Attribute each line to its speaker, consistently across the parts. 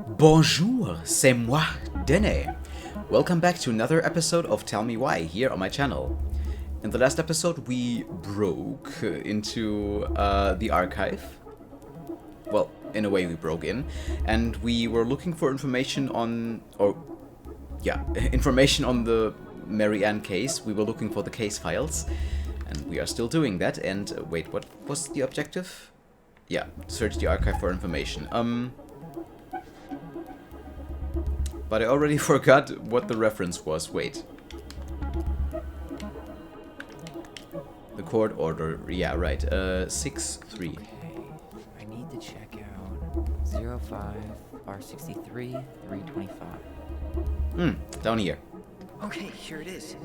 Speaker 1: Bonjour, c'est moi, Dene. Welcome back to another episode of Tell Me Why here on my channel. In the last episode, we broke into the archive. Well, in a way we broke in, and we were looking for information on, information on the Mary Ann case. We were looking for the case files, and we are still doing that. And wait, what was the objective? Yeah, search the archive for information. But I already forgot what the reference was. Wait. The court order. Yeah, right. 6-3.
Speaker 2: Okay, I need to check out 05 R63 325.
Speaker 1: Down here.
Speaker 2: Okay, here it is.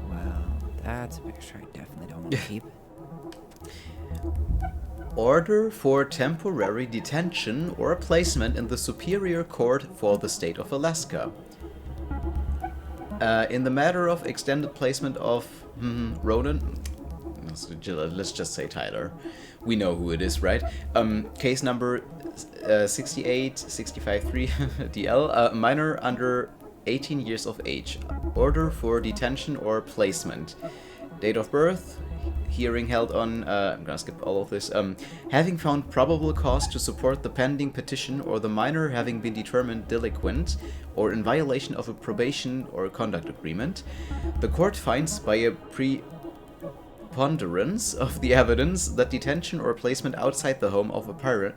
Speaker 2: Well, that's a picture I definitely don't want to keep.
Speaker 1: Order for temporary detention or placement in the Superior Court for the State of Alaska. In the matter of extended placement of Ronan, let's just say Tyler. We know who it is, right? Case number 68653 DL, minor under 18 years of age. Order for detention or placement. Date of birth. Hearing held on, I'm gonna skip all of this, having found probable cause to support the pending petition or the minor having been determined delinquent or in violation of a probation or conduct agreement, the court finds by a preponderance of the evidence that detention or placement outside the home of a parent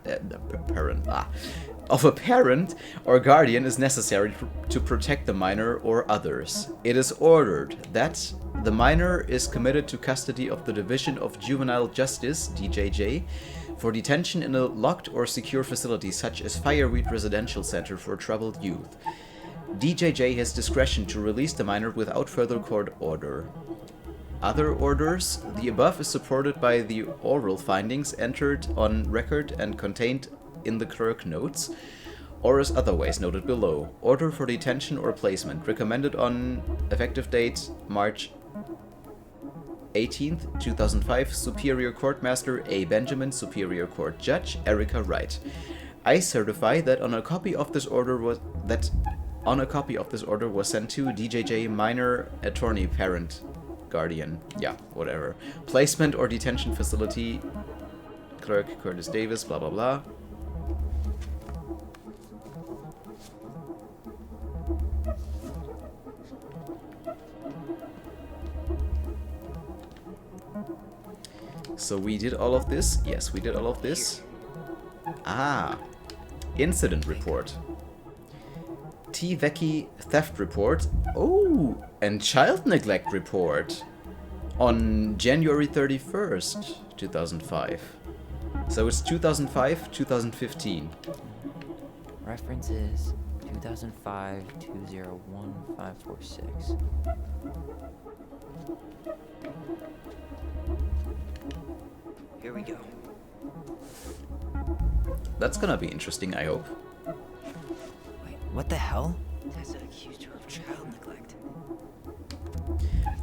Speaker 1: or guardian is necessary to protect the minor or others. It is ordered that the minor is committed to custody of the Division of Juvenile Justice, DJJ, for detention in a locked or secure facility such as Fireweed Residential Center for Troubled Youth. DJJ has discretion to release the minor without further court order. Other orders, the above is supported by the oral findings entered on record and contained in the clerk notes, or as otherwise noted below. Order for detention or placement, recommended on effective date March 18th, 2005, Superior Court Master A. Benjamin, Superior Court Judge Erica Wright. I certify that on a copy of this order was sent to DJJ minor attorney parent guardian. Yeah, whatever. Placement or detention facility. Clerk Curtis Davis, blah blah blah. So we did all of this? Yes, we did all of this. Incident report. T. Vecchi theft report. Oh, and child neglect report. On January 31st, 2005. So it's 2005, 2015.
Speaker 2: References 2005 201546. Here we go.
Speaker 1: That's gonna be interesting, I hope.
Speaker 2: Wait, what the hell? Tessa accused her of child neglect.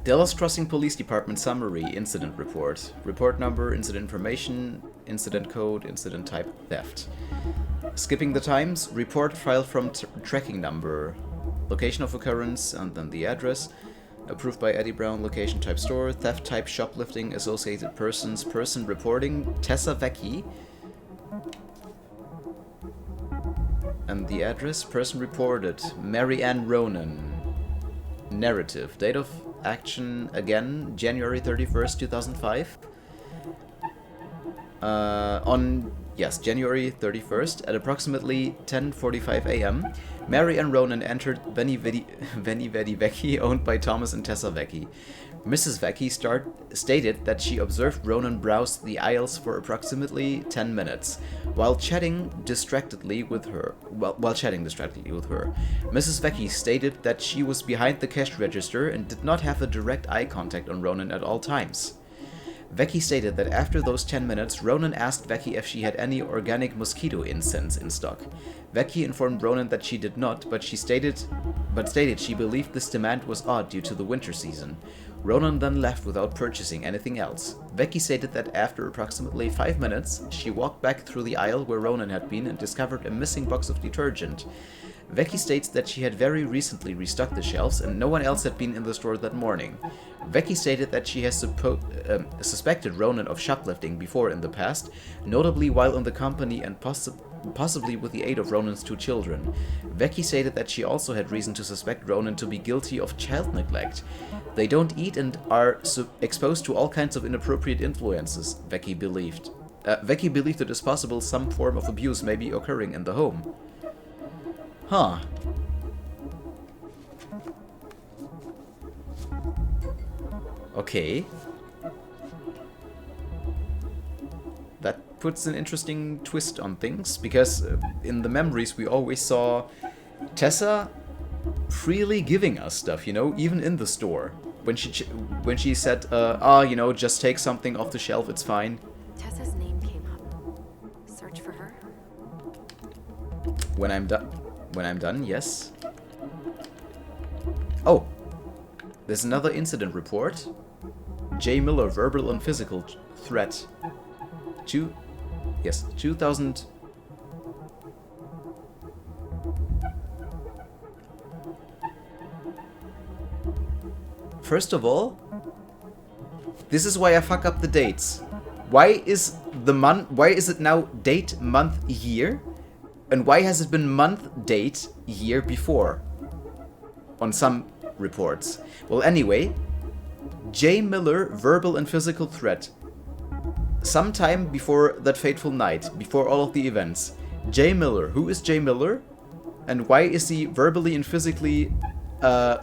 Speaker 1: Delos Crossing Police Department Summary Incident Report. Report number, incident information, incident code, incident type, theft. Skipping the times, report file from tracking number. Location of occurrence, and then the address. Approved by Eddie Brown, location type store, theft type shoplifting, associated persons, person reporting, Tessa Vecchi. And the address, person reported, Mary Ann Ronan. Narrative, date of action, again, January 31st, 2005. January 31st, at approximately 10:45 a.m., Mary Ann Ronan entered Fireweed Vecchi, owned by Thomas and Tessa Vecchi. Mrs. Vecchi stated that she observed Ronan browse the aisles for approximately 10 minutes, while chatting distractedly with her. Mrs. Vecchi stated that she was behind the cash register and did not have a direct eye contact on Ronan at all times. Vecchi stated that after those 10 minutes, Ronan asked Vecchi if she had any organic mosquito incense in stock. Vecchi informed Ronan that she did not, but stated she believed this demand was odd due to the winter season. Ronan then left without purchasing anything else. Vecchi stated that after approximately 5 minutes, she walked back through the aisle where Ronan had been and discovered a missing box of detergent. Vecchi states that she had very recently restocked the shelves and no one else had been in the store that morning. Vecchi stated that she has suspected Ronan of shoplifting before in the past, notably while in the company and possibly with the aid of Ronan's 2 children. Vecchi stated that she also had reason to suspect Ronan to be guilty of child neglect. They don't eat and are exposed to all kinds of inappropriate influences, Vecchi believed. Vecchi believed it is possible some form of abuse may be occurring in the home. Huh. Okay. That puts an interesting twist on things, because in the memories we always saw Tessa freely giving us stuff, you know, even in the store. When she said, you know, just take something off the shelf, it's fine.
Speaker 3: Tessa's name came up. Search for her?
Speaker 1: When I'm done, yes. Oh, there's another incident report. J. Miller, verbal and physical threat. 2000. First of all, this is why I fuck up the dates. Why is it now date, month, year? And why has it been month, date, year before? On some reports. Well, anyway, J. Miller, verbal and physical threat. Sometime before that fateful night, before all of the events. J. Miller. Who is J. Miller? And why is he verbally and physically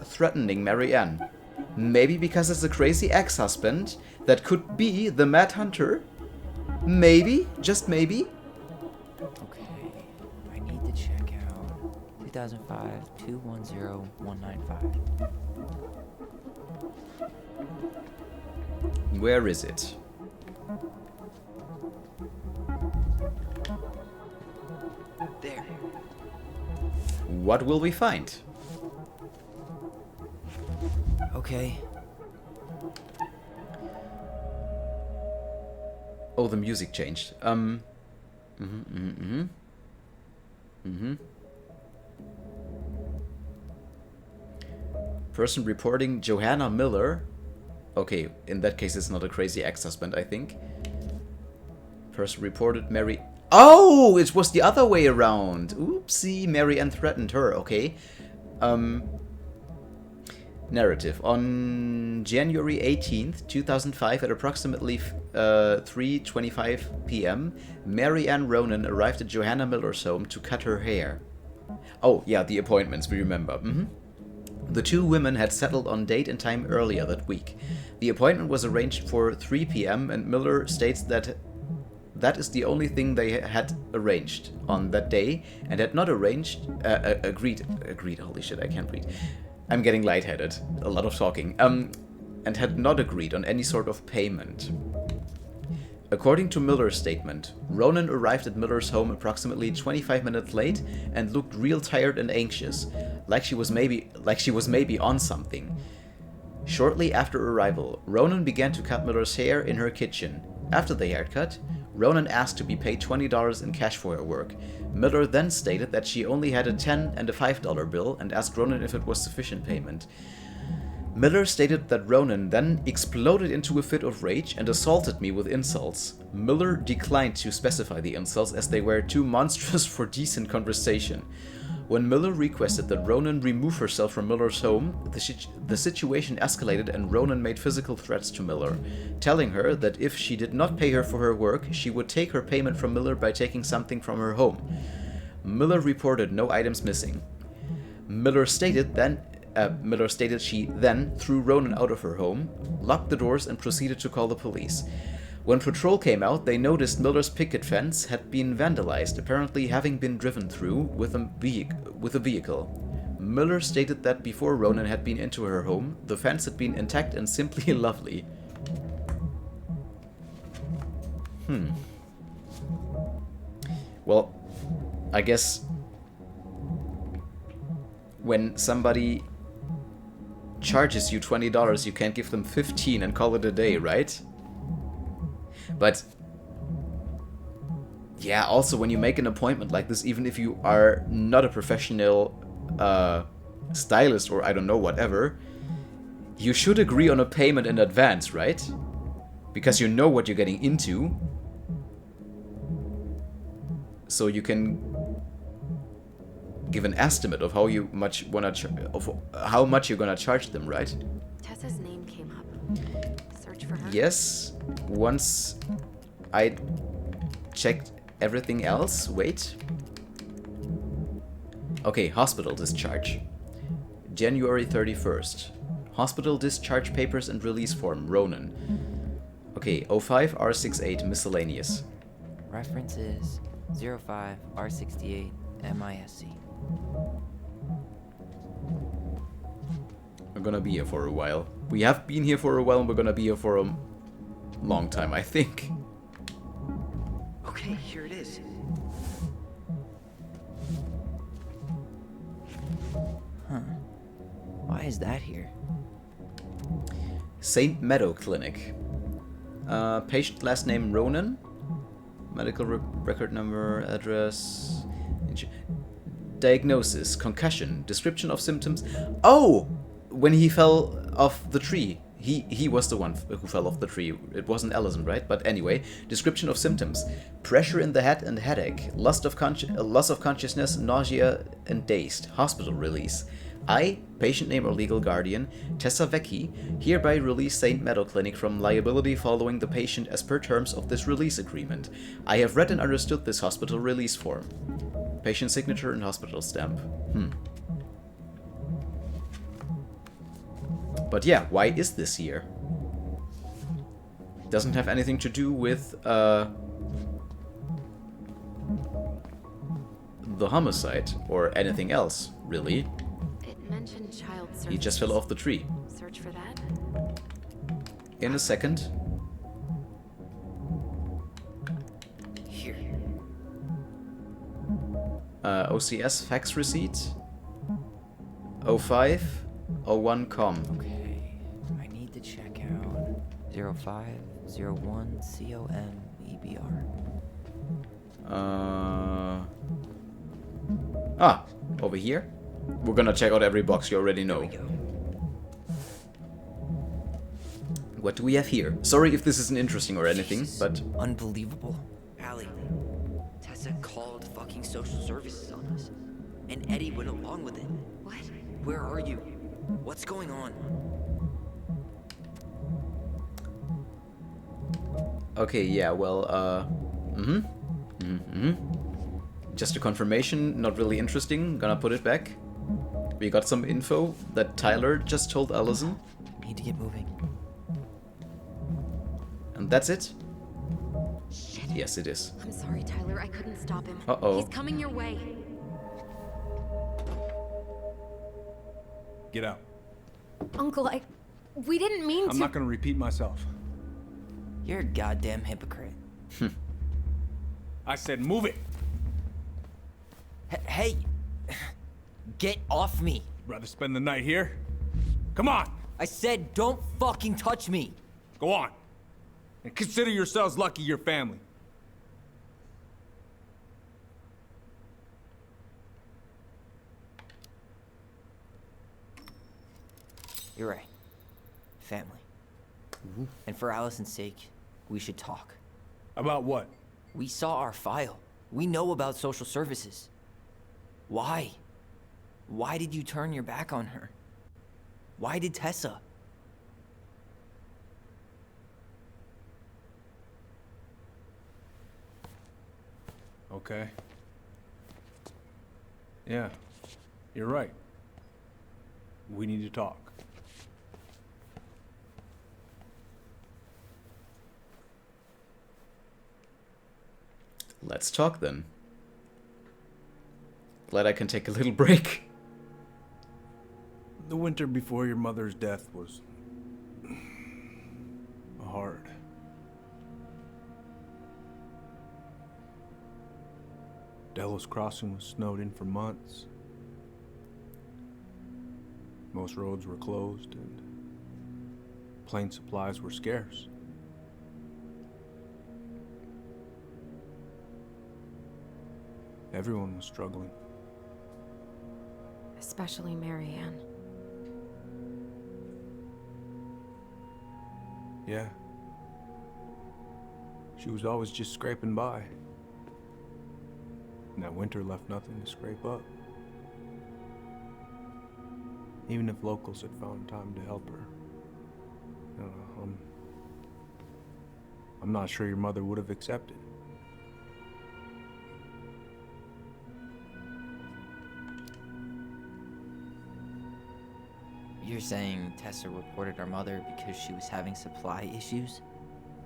Speaker 1: threatening Mary Ann? Maybe because it's a crazy ex-husband that could be the Mad Hunter? Maybe? Just maybe?
Speaker 2: Okay, I need to check out 2005-210-195.
Speaker 1: Where is it?
Speaker 2: There.
Speaker 1: What will we find?
Speaker 2: Okay.
Speaker 1: Oh, the music changed. Person reporting Johanna Miller. Okay, in that case, it's not a crazy ex-husband, I think. Person reported Mary. Oh, it was the other way around. Oopsie, Mary Ann threatened her. Okay. Narrative. On January 18th, 2005, at approximately 3:25 p.m., Mary Ann Ronan arrived at Johanna Miller's home to cut her hair. Oh, yeah, the appointments, we remember. The two women had settled on date and time earlier that week. The appointment was arranged for 3 p.m., and Miller states that that is the only thing they had arranged on that day, and had not agreed, holy shit, I can't read. I'm getting lightheaded, a lot of talking, and had not agreed on any sort of payment. According to Miller's statement, Ronan arrived at Miller's home approximately 25 minutes late and looked real tired and anxious, like she was maybe on something. Shortly after arrival, Ronan began to cut Miller's hair in her kitchen. After the haircut, Ronan asked to be paid $20 in cash for her work. Miller then stated that she only had a $10 and a $5 bill and asked Ronan if it was sufficient payment. Miller stated that Ronan then exploded into a fit of rage and assaulted me with insults. Miller declined to specify the insults as they were too monstrous for decent conversation. When Miller requested that Ronan remove herself from Miller's home, the situation escalated and Ronan made physical threats to Miller, telling her that if she did not pay her for her work, she would take her payment from Miller by taking something from her home. Miller reported no items missing. Miller stated she then threw Ronan out of her home, locked the doors, and proceeded to call the police. When patrol came out, they noticed Miller's picket fence had been vandalized, apparently having been driven through with a vehicle. Miller stated that before Ronan had been into her home, the fence had been intact and simply lovely. Well, I guess when somebody charges you $20, you can't give them 15 and call it a day, right? But yeah, also when you make an appointment like this, even if you are not a professional stylist or I don't know, whatever, you should agree on a payment in advance, right? Because you know what you're getting into. So you can give an estimate of how much you're gonna charge them, right?
Speaker 3: Tessa's name came up. Search for her.
Speaker 1: Yes. Once I checked everything else. Wait. Okay, hospital discharge. January 31st. Hospital discharge papers and release form. Ronan. Okay, 05 R68 miscellaneous.
Speaker 2: References 05 R68 MISC.
Speaker 1: We're gonna be here for a while. We have been here for a while and we're gonna be here for a long time, I think.
Speaker 4: Okay, here it is.
Speaker 2: Huh. Why is that here?
Speaker 1: St. Meadow Clinic. Patient last name Ronan. Medical record number, address. Diagnosis, concussion. Description of symptoms. Oh! When he fell off the tree. He was the one who fell off the tree. It wasn't Allison, right? But anyway, description of symptoms. Pressure in the head and headache. Loss of consciousness, nausea, and dazed. Hospital release. I, patient name or legal guardian, Tessa Vecchi, hereby release St. Meadow Clinic from liability following the patient as per terms of this release agreement. I have read and understood this hospital release form. Patient signature and hospital stamp. But yeah, why is this here? Doesn't have anything to do with the homicide or anything else, really.
Speaker 3: It mentioned child services.
Speaker 1: He just fell off the tree.
Speaker 3: Search for that.
Speaker 1: In a second.
Speaker 2: Here.
Speaker 1: OCS fax receipt. 05 01 com.
Speaker 2: Okay. I need to check out 0501 COM EBR.
Speaker 1: Over here. We're gonna check out every box you already know.
Speaker 2: Here we go.
Speaker 1: What do we have here? Sorry if this isn't interesting or anything,
Speaker 2: Jesus.
Speaker 1: but
Speaker 2: Unbelievable.
Speaker 4: Aly, Tessa called fucking social services on us. And Eddy went along with it.
Speaker 3: What?
Speaker 4: Where are you? What's going on?
Speaker 1: okay, yeah, well, just a confirmation, not really interesting. Gonna put it back. We got some info that Tyler just told Allison,
Speaker 2: Need to get moving.
Speaker 1: and that's it.
Speaker 3: Shit.
Speaker 1: Yes, it is.
Speaker 3: I'm sorry, Tyler. I couldn't stop him.
Speaker 1: Uh-oh.
Speaker 3: He's coming your way.
Speaker 5: Get out.
Speaker 3: Uncle, we didn't mean to.
Speaker 5: I'm not gonna repeat myself.
Speaker 2: You're a goddamn hypocrite.
Speaker 5: I said move it.
Speaker 2: Hey! Get off me!
Speaker 5: Rather spend the night here? Come on,
Speaker 2: I said don't fucking touch me!
Speaker 5: go on. And consider yourselves lucky you're family.
Speaker 2: You're right. Family. And for Allison's sake, we should talk.
Speaker 5: About what?
Speaker 2: We saw our file. We know about social services. Why? Why did you turn your back on her? Why did Tessa?
Speaker 5: Okay. Yeah, you're right. We need to talk.
Speaker 1: Let's talk then. Glad I can take a little break.
Speaker 5: The winter before your mother's death was hard. Delos Crossing was snowed in for months. Most roads were closed and plane supplies were scarce. Everyone was struggling.
Speaker 3: Especially Marianne.
Speaker 5: Yeah. She was always just scraping by. And that winter left nothing to scrape up. Even if locals had found time to help her. I don't know, I'm not sure your mother would have accepted.
Speaker 2: You're saying Tessa reported our mother because she was having supply issues?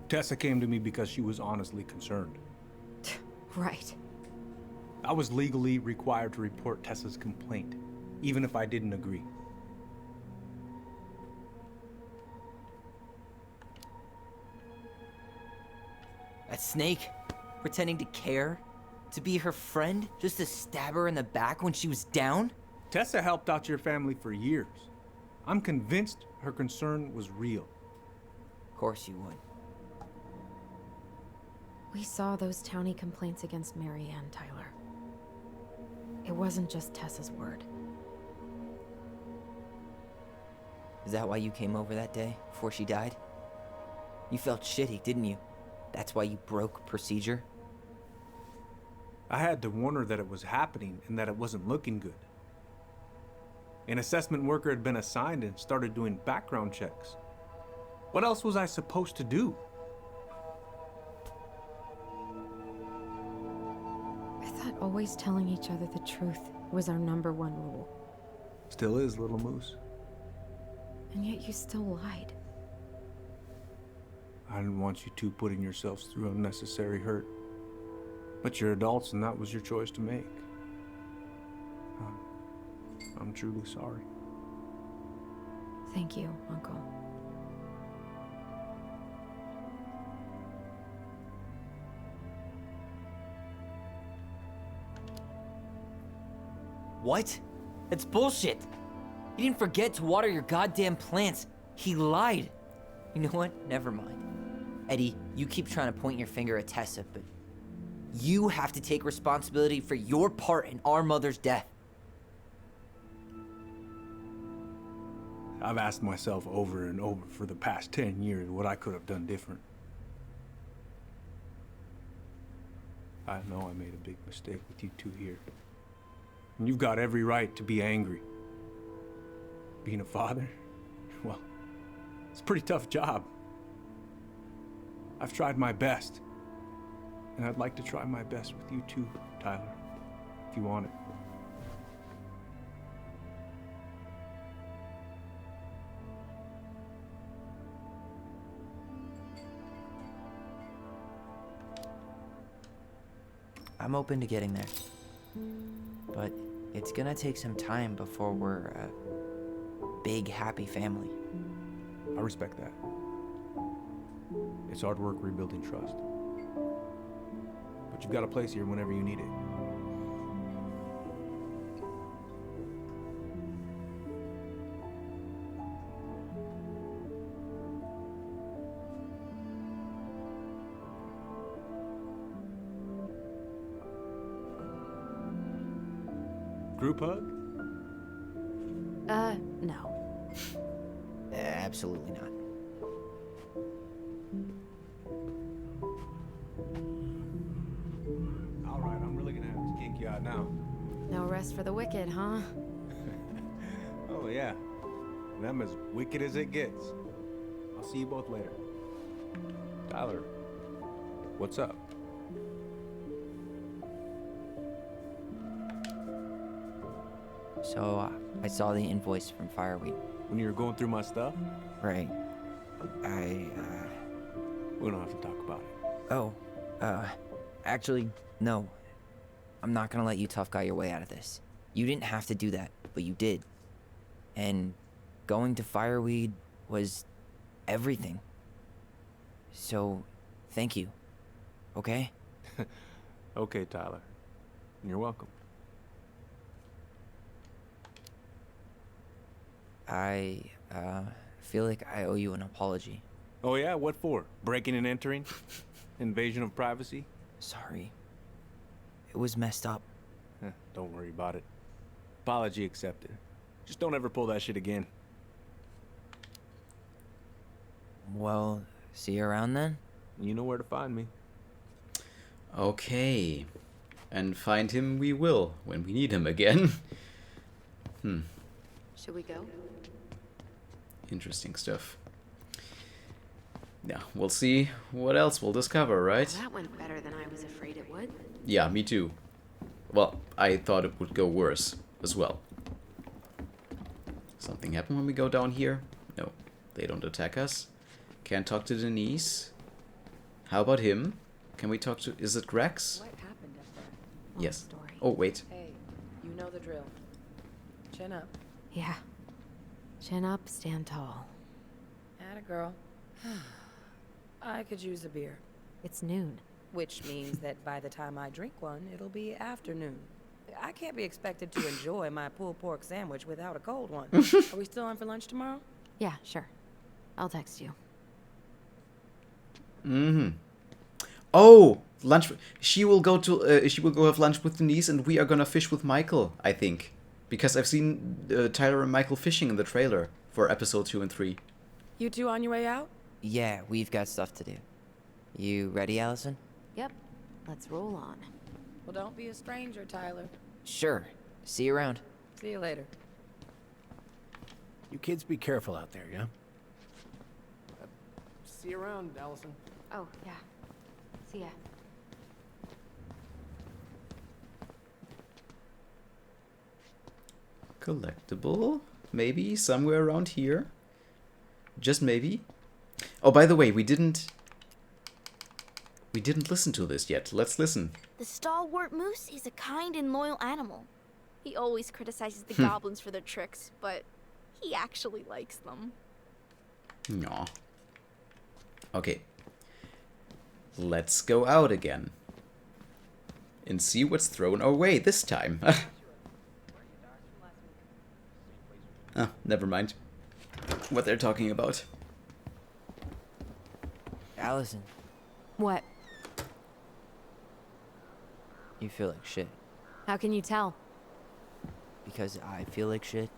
Speaker 5: Tessa came to me because she was honestly concerned.
Speaker 3: Right.
Speaker 5: I was legally required to report Tessa's complaint, even if I didn't agree.
Speaker 2: That snake? Pretending to care? To be her friend? Just to stab her in the back when she was down?
Speaker 5: Tessa helped out your family for years. I'm convinced her concern was real.
Speaker 2: Of course you would.
Speaker 3: We saw those townie complaints against Marianne, Tyler. It wasn't just Tessa's word.
Speaker 2: Is that why you came over that day, before she died? You felt shitty, didn't you? That's why you broke procedure?
Speaker 5: I had to warn her that it was happening and that it wasn't looking good. An assessment worker had been assigned and started doing background checks. What else was I supposed to do?
Speaker 3: I thought always telling each other the truth was our #1 rule.
Speaker 5: Still is, little moose.
Speaker 3: And yet you still lied.
Speaker 5: I didn't want you two putting yourselves through unnecessary hurt. But you're adults and that was your choice to make. I'm truly sorry.
Speaker 3: Thank you, Uncle.
Speaker 2: What? That's bullshit! He didn't forget to water your goddamn plants. He lied. You know what? Never mind. Eddie, you keep trying to point your finger at Tessa, but you have to take responsibility for your part in our mother's death.
Speaker 5: I've asked myself over and over for the past 10 years what I could have done different. I know I made a big mistake with you two here. And you've got every right to be angry. Being a father, well, it's a pretty tough job. I've tried my best. And I'd like to try my best with you too, Tyler, if you want it.
Speaker 2: I'm open to getting there. But it's gonna take some time before we're a big, happy family.
Speaker 5: I respect that. It's hard work rebuilding trust. But you've got a place here whenever you need it. Group hug?
Speaker 3: No.
Speaker 2: Absolutely not.
Speaker 5: All right, I'm really gonna have to kick you out now.
Speaker 3: No rest for the wicked, huh?
Speaker 5: Oh yeah, them as wicked as it gets. I'll see you both later. Tyler, what's up?
Speaker 2: So, I saw the invoice from Fireweed.
Speaker 5: When you were going through my stuff?
Speaker 2: Right.
Speaker 5: We don't have to talk about it.
Speaker 2: Oh, actually, no. I'm not gonna let you tough guy your way out of this. You didn't have to do that, but you did. And going to Fireweed was everything. So, thank you. Okay?
Speaker 5: Okay, Tyler. You're welcome.
Speaker 2: I feel like I owe you an apology.
Speaker 5: Oh yeah, what for? Breaking and entering? Invasion of privacy?
Speaker 2: Sorry. It was messed up.
Speaker 5: Don't worry about it. Apology accepted. Just don't ever pull that shit again.
Speaker 2: Well, see you around then?
Speaker 5: You know where to find me.
Speaker 1: Okay. And find him we will, when we need him again.
Speaker 3: Should we go?
Speaker 1: Interesting stuff. Yeah, we'll see what else we'll discover, right?
Speaker 3: That went better than I was afraid it would.
Speaker 1: Yeah, me too. Well, I thought it would go worse as well. Something happen when we go down here? No, they don't attack us. Can't talk to Denise. How about him? Can we talk to... Is it Grex?
Speaker 6: What happened up there?
Speaker 1: Yes.
Speaker 3: Story.
Speaker 1: Oh, wait.
Speaker 6: Hey, you know the drill. Chin up.
Speaker 3: Yeah. Chin up, stand tall.
Speaker 6: Atta girl. I could use a beer.
Speaker 3: It's noon.
Speaker 6: Which means that by the time I drink one, it'll be afternoon. I can't be expected to enjoy my pulled pork sandwich without a cold one. Are we still on for lunch tomorrow?
Speaker 3: Yeah, sure. I'll text you.
Speaker 1: Oh, lunch. She will go to. She will go have lunch with Denise, and we are gonna fish with Michael. I think, because I've seen Tyler and Michael fishing in the trailer for episode 2 and 3.
Speaker 6: You two on your way out?
Speaker 2: Yeah, we've got stuff to do. You ready, Allison?
Speaker 3: Yep. Let's roll on.
Speaker 6: Well, don't be a stranger, Tyler.
Speaker 2: Sure. See you around.
Speaker 6: See you later.
Speaker 7: You kids be careful out there, yeah?
Speaker 5: See you around, Allison.
Speaker 3: Oh, yeah. See ya.
Speaker 1: Collectible? Maybe somewhere around here. Just maybe. Oh, by the way, we didn't listen to this yet. Let's listen.
Speaker 8: The stalwart moose is a kind and loyal animal. He always criticizes the goblins for their tricks, but he actually likes them.
Speaker 1: Aw. Okay. Let's go out again. And see what's thrown our way this time. Ah, never mind. What they're talking about.
Speaker 2: Allison,
Speaker 3: What?
Speaker 2: you feel like shit.
Speaker 3: How can you tell?
Speaker 2: Because I feel like shit.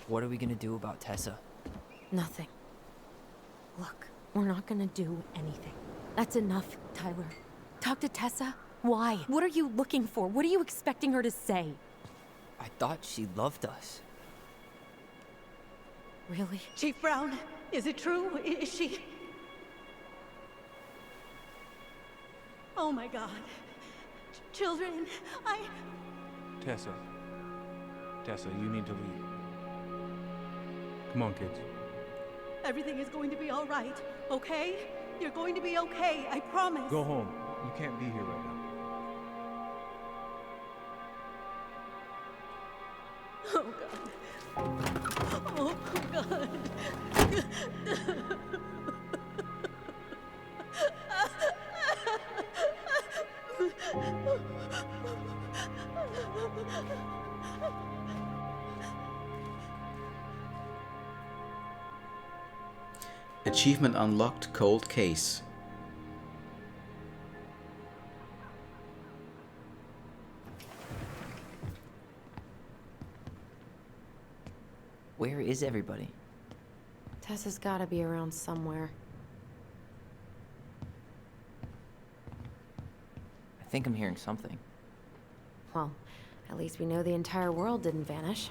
Speaker 2: What are we gonna do about Tessa?
Speaker 3: Nothing. Look, we're not gonna do anything. That's enough, Tyler. Talk to Tessa? Why? What are you looking for? What are you expecting her to say?
Speaker 2: I thought she loved us.
Speaker 3: Really?
Speaker 9: Chief Brown, is it true? Is she... Oh my God. Children,
Speaker 5: Tessa. Tessa, you need to leave. Come on, kids.
Speaker 9: Everything is going to be all right, okay? You're going to be okay, I promise.
Speaker 5: Go home. You can't be here right now.
Speaker 9: Oh God. Oh God.
Speaker 1: Achievement unlocked, cold case.
Speaker 2: Where is everybody?
Speaker 3: Tessa's gotta be around somewhere.
Speaker 2: I think I'm hearing something.
Speaker 3: Well, at least we know the entire world didn't vanish.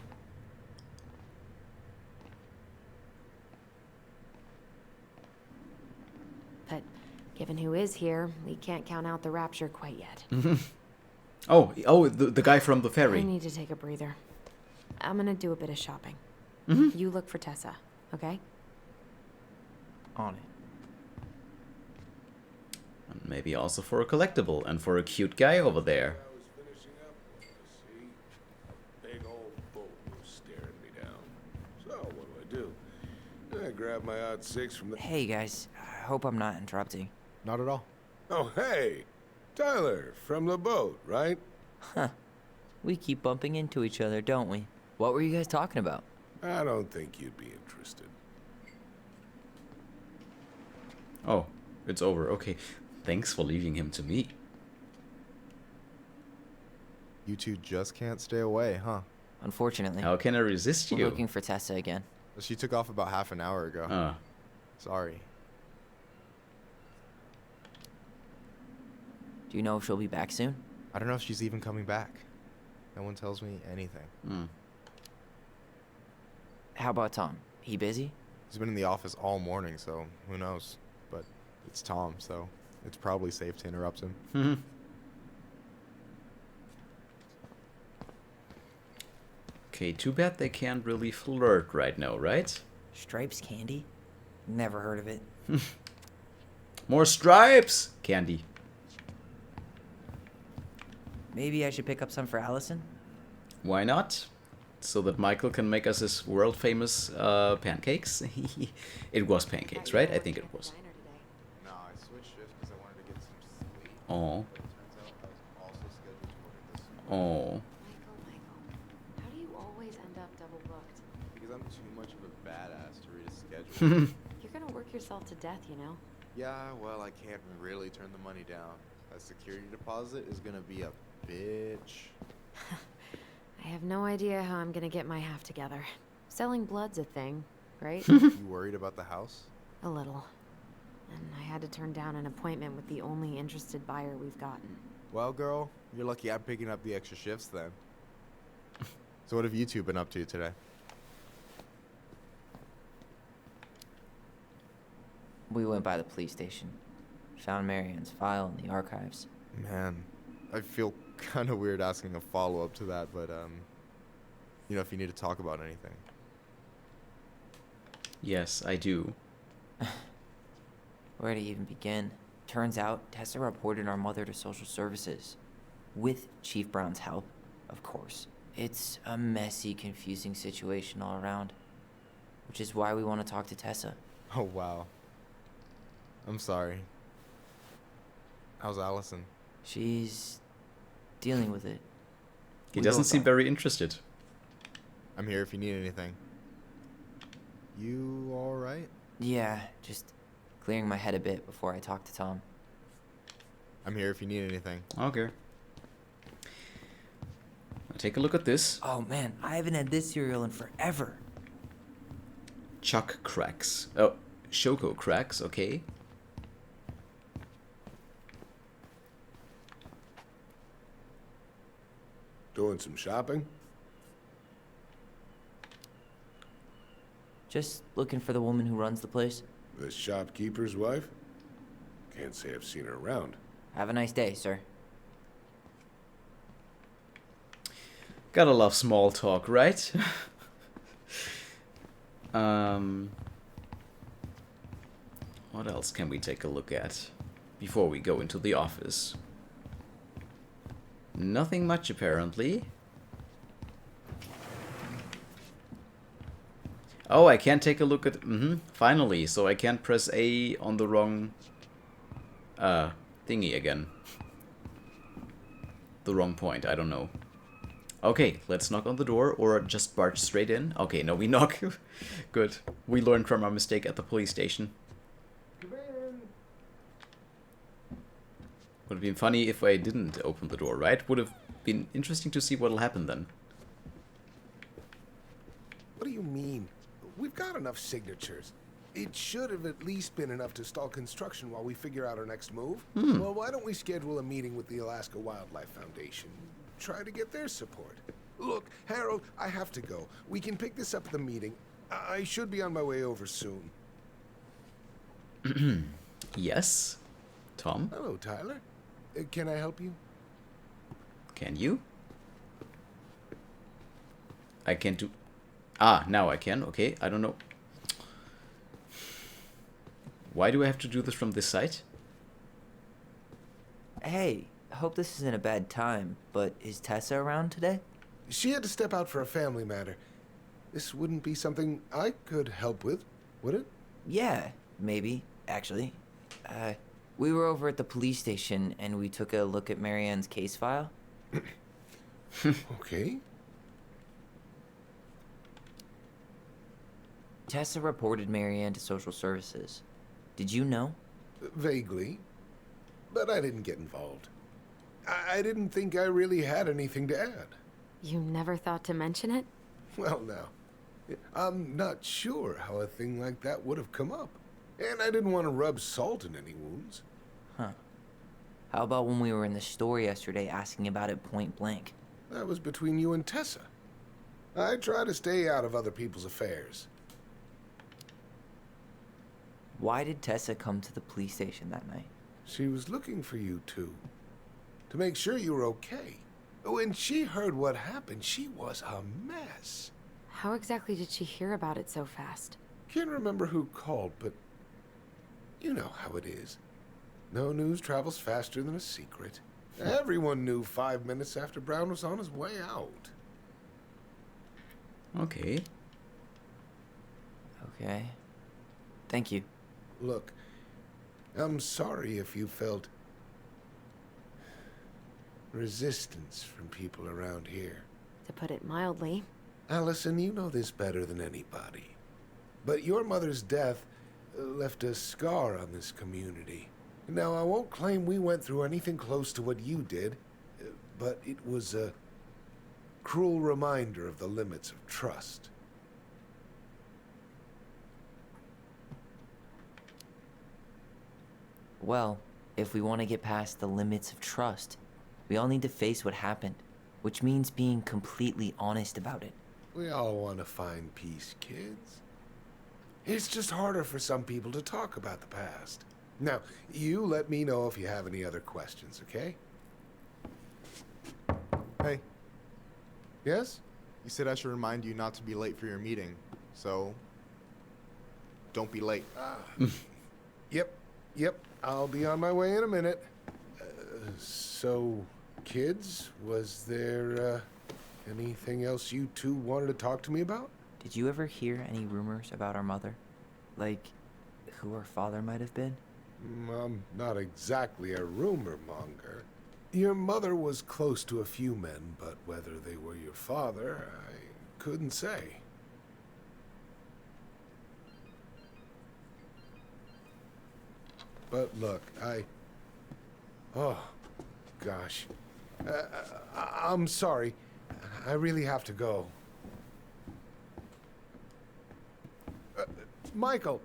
Speaker 3: But given who is here, we can't count out the rapture quite yet.
Speaker 1: Oh, the guy from the
Speaker 3: I
Speaker 1: ferry.
Speaker 3: need to take a breather. I'm gonna do a bit of shopping. You look for Tessa, okay?
Speaker 2: On it.
Speaker 1: And maybe also for a collectible and for a cute guy over there.
Speaker 10: I was finishing up, see, a big old bull was staring me down. So what do? I grab my odd six from the...
Speaker 2: Hey guys, I hope I'm not interrupting.
Speaker 7: Not at all.
Speaker 10: Oh, hey! Tyler, from the boat, right?
Speaker 2: Huh. We keep bumping into each other, don't we? What were you guys talking about?
Speaker 10: I don't think you'd be interested.
Speaker 1: Oh, it's over. Okay. Thanks for leaving him to me.
Speaker 11: You two just can't stay away, huh?
Speaker 2: Unfortunately.
Speaker 1: How can I resist
Speaker 2: We're
Speaker 1: you?
Speaker 2: looking for Tessa again.
Speaker 11: She took off about half an hour ago. Sorry.
Speaker 2: Do you know if she'll be back soon?
Speaker 11: I don't know if she's even coming back. No one tells me anything.
Speaker 2: How about Tom? He busy?
Speaker 11: He's been in the office all morning, so who knows? But it's Tom, so it's probably safe to interrupt him.
Speaker 1: Okay, too bad they can't really flirt right now, right?
Speaker 2: Stripes candy? Never heard of it.
Speaker 1: More stripes! Candy.
Speaker 2: Maybe I should pick up some for Allison?
Speaker 1: Why not? So that Michael can make us his world-famous pancakes. It was pancakes, right? I think it was.
Speaker 11: No, I switched shifts because I wanted to get some sleep.
Speaker 1: Oh.
Speaker 11: But it turns out I was also scheduled to work this
Speaker 1: Oh.
Speaker 3: Michael, how do you always end up double booked?
Speaker 11: because I'm too much of a badass to read a schedule.
Speaker 3: You're gonna work yourself to death, you know?
Speaker 11: Yeah, well, I can't really turn the money down. A security deposit is gonna be a bitch.
Speaker 3: I have no idea how I'm gonna get my half together. Selling blood's a thing, right?
Speaker 11: You worried about the house?
Speaker 3: A little. And I had to turn down an appointment with the only interested buyer we've gotten.
Speaker 11: Well, girl, you're lucky I'm picking up the extra shifts then. So what have you two been up to today?
Speaker 2: We went by the police station. Found Marianne's file in the archives.
Speaker 11: Man, I feel kind of weird asking a follow-up to that, but, you know, if you need to talk about anything.
Speaker 1: Yes, I do.
Speaker 2: Where to even begin? Turns out, Tessa reported our mother to social services. With Chief Brown's help, of course. It's a messy, confusing situation all around. Which is why we want to talk to Tessa.
Speaker 11: Oh, wow. I'm sorry. How's Allison?
Speaker 2: She's dealing with it.
Speaker 1: He doesn't seem very interested.
Speaker 11: I'm here if you need anything. You alright?
Speaker 2: Yeah, just clearing my head a bit before I talk to Tom.
Speaker 11: I'm here if you need anything.
Speaker 1: Okay. Take a look at this.
Speaker 2: Oh man, I haven't had this cereal in forever.
Speaker 1: Chuck cracks. Oh, Shoko cracks, okay.
Speaker 10: Doing some shopping?
Speaker 2: Just looking for the woman who runs the place.
Speaker 10: The shopkeeper's wife? Can't say I've seen her around.
Speaker 2: Have a nice day, sir.
Speaker 1: Gotta love small talk, right? What else can we take a look at before we go into the office? Nothing much, apparently. Oh, I can't take a look at... finally, so I can't press A on the wrong... thingy again. The wrong point, I don't know. Okay, let's knock on the door, or just barge straight in. Okay, no, we knock. Good. We learned from our mistake at the police station. Would have been funny if I didn't open the door, right? Would have been interesting to see what'll happen then.
Speaker 10: What do you mean? We've got enough signatures. It should have at least been enough to stall construction while we figure out our next move. Well, why don't we schedule a meeting with the Alaska Wildlife Foundation? Try to get their support. Look, Harold, I have to go. We can pick this up at the meeting. I should be on my way over soon.
Speaker 1: Yes? Tom?
Speaker 10: Hello, Tyler. Can I help you?
Speaker 1: Can you? I can't do... Ah, now I can. Okay, I don't know. Why do I have to do this from this side?
Speaker 2: Hey, I hope this isn't a bad time, but is Tessa around today?
Speaker 10: She had to step out for a family matter. This wouldn't be something I could help with, would it?
Speaker 2: Yeah, maybe, actually. We were over at the police station and we took a look at Marianne's case file.
Speaker 10: Okay.
Speaker 2: Tessa reported Marianne to social services. Did you know?
Speaker 10: Vaguely. But I didn't get involved. I didn't think I really had anything to add.
Speaker 3: You never thought to mention it?
Speaker 10: Well, now, I'm not sure how a thing like that would have come up. And I didn't want to rub salt in any wounds.
Speaker 2: Huh. How about when we were in the store yesterday asking about it point blank?
Speaker 10: That was between you and Tessa. I try to stay out of other people's affairs.
Speaker 2: Why did Tessa come to the police station that night?
Speaker 10: She was looking for you two. To make sure you were okay. When she heard what happened, she was a mess.
Speaker 3: How exactly did she hear about it so fast?
Speaker 10: Can't remember who called, but you know how it is. No news travels faster than a secret. Everyone knew 5 minutes after Brown was on his way out.
Speaker 1: Okay.
Speaker 2: Okay. Thank you.
Speaker 10: Look, I'm sorry if you felt resistance from people around here.
Speaker 3: To put it mildly.
Speaker 10: Allison, you know this better than anybody. But your mother's death left a scar on this community. Now, I won't claim we went through anything close to what you did, but it was a cruel reminder of the limits of trust.
Speaker 2: Well, if we want to get past the limits of trust, we all need to face what happened, which means being completely honest about it.
Speaker 10: We all want to find peace, kids. It's just harder for some people to talk about the past. Now, you let me know if you have any other questions, okay?
Speaker 11: Hey,
Speaker 10: Yes?
Speaker 11: you said I should remind you not to be late for your meeting, so don't be late.
Speaker 10: Yep. I'll be on my way in a minute. So, kids, was there anything else you two wanted to talk to me about?
Speaker 2: Did you ever hear any rumors about our mother? Like, who her father might have been?
Speaker 10: I'm not exactly a rumor monger. Your mother was close to a few men, but whether they were your father, I couldn't say. But look, oh, gosh. I'm sorry. I really have to go. Michael,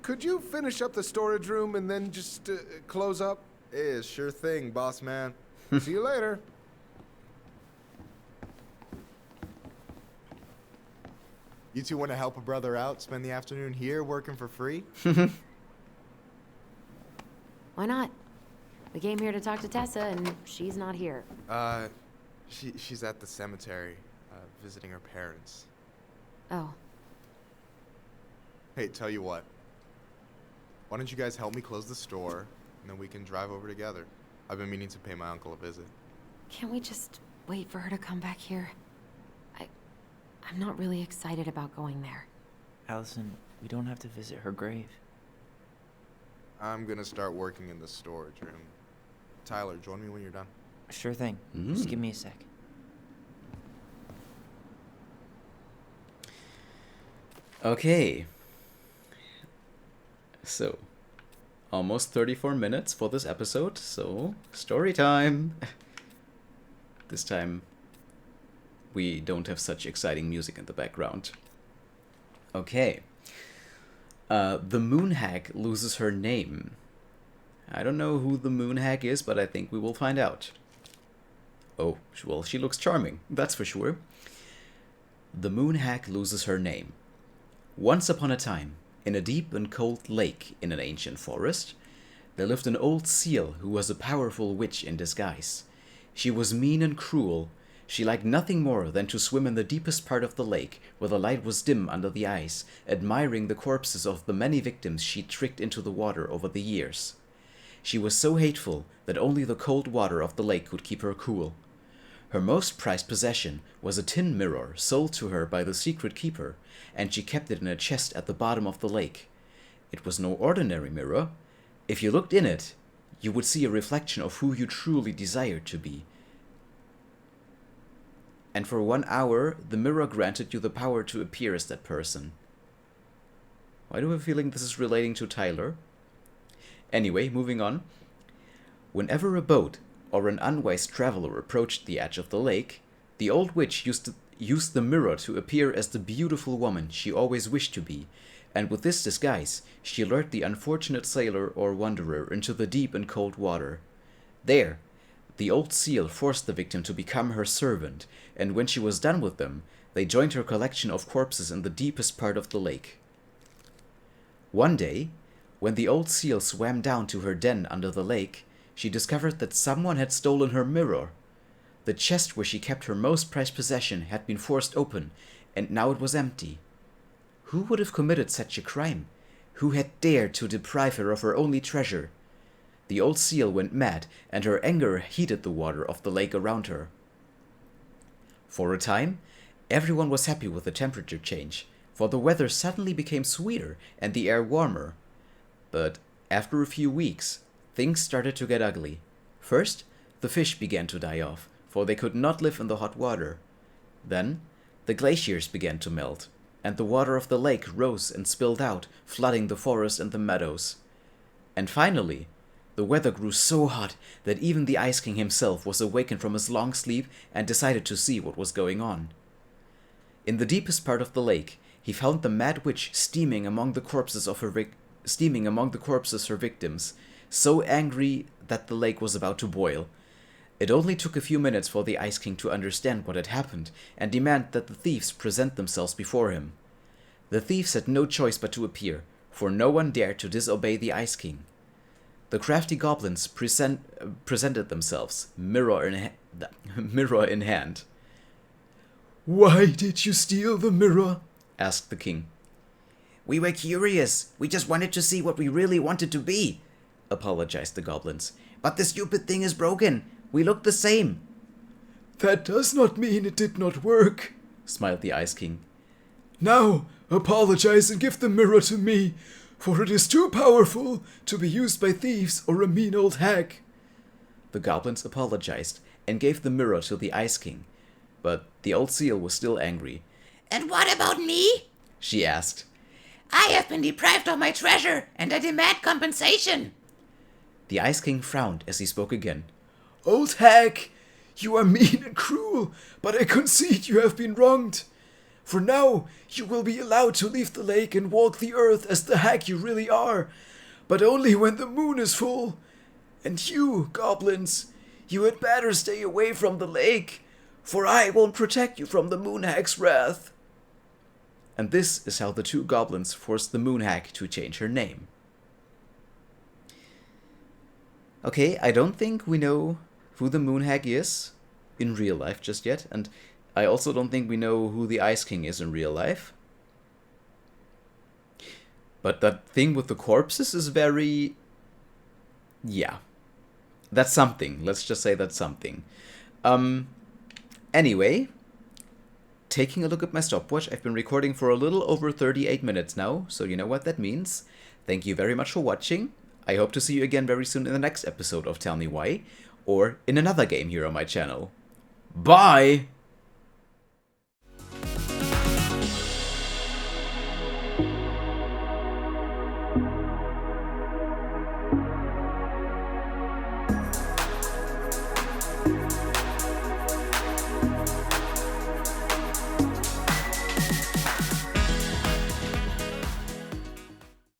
Speaker 10: could you finish up the storage room and then just close up?
Speaker 11: Yeah, sure thing, boss man.
Speaker 10: See you later.
Speaker 11: You two want to help a brother out, spend the afternoon here working for free?
Speaker 3: Why not? We came here to talk to Tessa, and she's not here.
Speaker 11: She's at the cemetery, visiting her parents.
Speaker 3: Oh.
Speaker 11: Hey, tell you what. Why don't you guys help me close the store, and then we can drive over together. I've been meaning to pay my uncle a visit.
Speaker 3: Can't we just wait for her to come back here? I'm not really excited about going there.
Speaker 2: Allison, we don't have to visit her grave.
Speaker 11: I'm gonna start working in the storage room. Tyler, join me when you're done.
Speaker 2: Sure thing. Just give me a sec.
Speaker 1: Okay. So, almost 34 minutes for this episode, so story time. This time, we don't have such exciting music in the background. Okay. The moon hag loses her name. I don't know who the moon hag is, but I think we will find out. Oh, well, she looks charming, that's for sure. The moon hag loses her name. Once upon a time, in a deep and cold lake in an ancient forest, there lived an old seal who was a powerful witch in disguise. She was mean and cruel. She liked nothing more than to swim in the deepest part of the lake, where the light was dim under the ice, admiring the corpses of the many victims she tricked into the water over the years. She was so hateful that only the cold water of the lake could keep her cool. Her most prized possession was a tin mirror sold to her by the secret keeper, and she kept it in a chest at the bottom of the lake. It was no ordinary mirror. If you looked in it, you would see a reflection of who you truly desire to be. And for 1 hour, the mirror granted you the power to appear as that person. Why do I have a feeling this is relating to Tyler? Anyway, moving on. Whenever a boat or an unwise traveler approached the edge of the lake, the old witch used the mirror to appear as the beautiful woman she always wished to be, and with this disguise, she lured the unfortunate sailor or wanderer into the deep and cold water. There, the old seal forced the victim to become her servant, and when she was done with them, they joined her collection of corpses in the deepest part of the lake. One day, when the old seal swam down to her den under the lake, she discovered that someone had stolen her mirror. The chest where she kept her most prized possession had been forced open, and now it was empty. Who would have committed such a crime? Who had dared to deprive her of her only treasure? The old seal went mad, and her anger heated the water of the lake around her. For a time, everyone was happy with the temperature change, for the weather suddenly became sweeter and the air warmer. But after a few weeks, things started to get ugly. First, the fish began to die off, for they could not live in the hot water. Then, the glaciers began to melt, and the water of the lake rose and spilled out, flooding the forest and the meadows. And finally, the weather grew so hot that even the Ice King himself was awakened from his long sleep and decided to see what was going on. In the deepest part of the lake, he found the mad witch steaming among the corpses her victims, so angry that the lake was about to boil. It only took a few minutes for the Ice King to understand what had happened and demand that the thieves present themselves before him. The thieves had no choice but to appear, for no one dared to disobey the Ice King. The crafty goblins presented themselves, mirror in hand.
Speaker 12: "Why did you steal the mirror?"
Speaker 1: asked the king.
Speaker 13: "We were curious. We just wanted to see what we really wanted to be,"
Speaker 1: apologized the goblins.
Speaker 13: "But the stupid thing is broken. We look the same."
Speaker 12: "That does not mean it did not work,"
Speaker 1: smiled the Ice King.
Speaker 12: "Now, apologize and give the mirror to me, for it is too powerful to be used by thieves or a mean old hag."
Speaker 1: The goblins apologized and gave the mirror to the Ice King, but the old seal was still angry.
Speaker 13: "And what about me?"
Speaker 1: she asked.
Speaker 13: "I have been deprived of my treasure, and I demand compensation."
Speaker 1: The Ice King frowned as he spoke again.
Speaker 12: "Old hag, you are mean and cruel, but I concede you have been wronged. For now, you will be allowed to leave the lake and walk the earth as the hag you really are, but only when the moon is full. And you, goblins, you had better stay away from the lake, for I won't protect you from the moon hag's wrath."
Speaker 1: And this is how the two goblins forced the moon hag to change her name. Okay, I don't think we know who the moon hag is in real life just yet, and I also don't think we know who the Ice King is in real life. But that thing with the corpses is very... yeah. That's something. Let's just say that's something. Anyway, taking a look at my stopwatch, I've been recording for a little over 38 minutes now, so you know what that means. Thank you very much for watching. I hope to see you again very soon in the next episode of Tell Me Why, or in another game here on my channel. Bye!